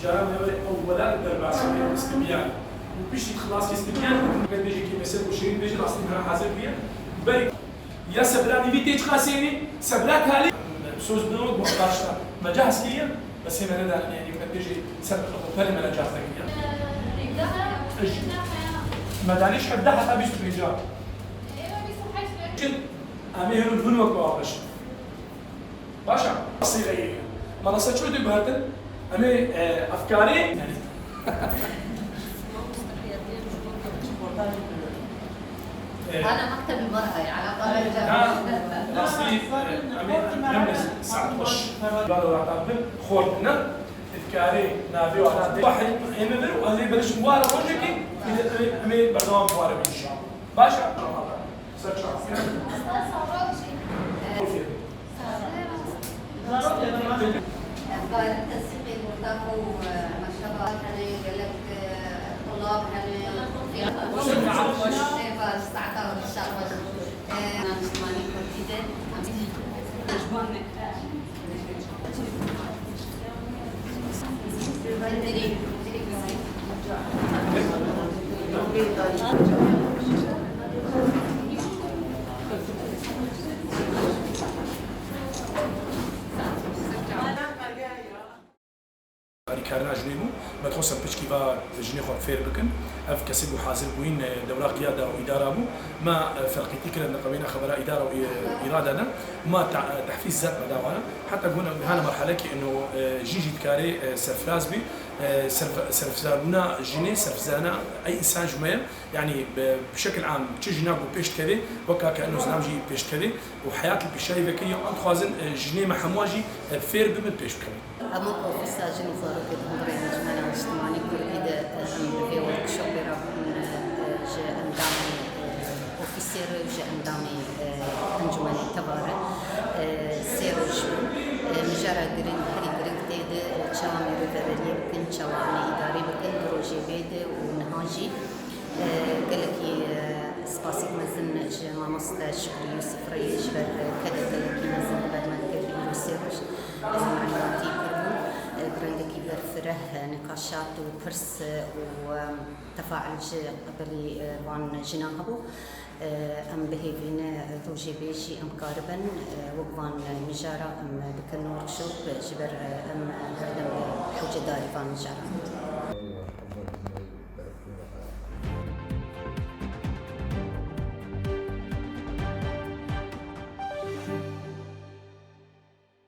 جاران اولا درباسه استبيان وبيجي خلاص استبيان بيجي كي مثلا وشيرين بيجي اصلا انا حاضر بيا بري يا سبراني فيتيج خاسيني سبراك هالي سوز بنود محتاجة مجهز كيا بس هنا ندا يعني بيجي سبب ثاني من الجهاز كيا ما دانيش حدا حتى بيجي رجال امي هنا الفنوك بواقش باشا صيغه منصه شو دي بهاتن امي افكاري يعني انا مكتبي مرأي على قرار اصلي امي ساعه وش قالوا عطابن خورنا افكاري نافي وعطابن واحد يمبر وهذه بلش موارد وجهك امي برنامج موارد ان شاء الله باشا أخبار التنسيق المرتاح ما شاء الله قال لك الطلاب استعطوا الشعب اجتماعي جديد كارنا جنيبو ما توصل بشكيفا جنيه خو فير بكن اف كسب وحاضر بوين دوله قياده واداره بو ما فرقتي كلا نقبينا خبراء اداره وارادنا ما تحفيز ذات مداوله حتى قلنا هنا مرحله كي انه جيجي تكاري سرفراز بي سرفزانا جنيه سرفزانا اي انسان جميل يعني بشكل عام تجي نابو بيشت كذا وكا كانه زنامجي بيشت كذا وحياه البشاي ذكيه انت خوازن جنيه محمواجي فير بمن بيشت كذا أما أوفيسا جنو فاروق الهمري نجمنا اجتماعي كوريدا أم في وركشوب رابن جاء أندامي أوفيسير جاء أندامي أنجمني تبارة سيروج مجرى جرين هري جرين تيد شوامي ريفرالي بكن شوامي إداري بكن بروجي بيد ونهاجي قالكي سباسي مزن جمع مصدر شكري يوسف ريش بر كذا قالكي مزن برمان كبير سيروج معلوماتي برندكي برفره نقاشات وبرس وتفاعل قبل وان جناهبو ام بهيفين توجي بيجي ام قاربا وقوان مجارة ام بكن وركشوب جبر ام هردم حوجة داري فان مجارة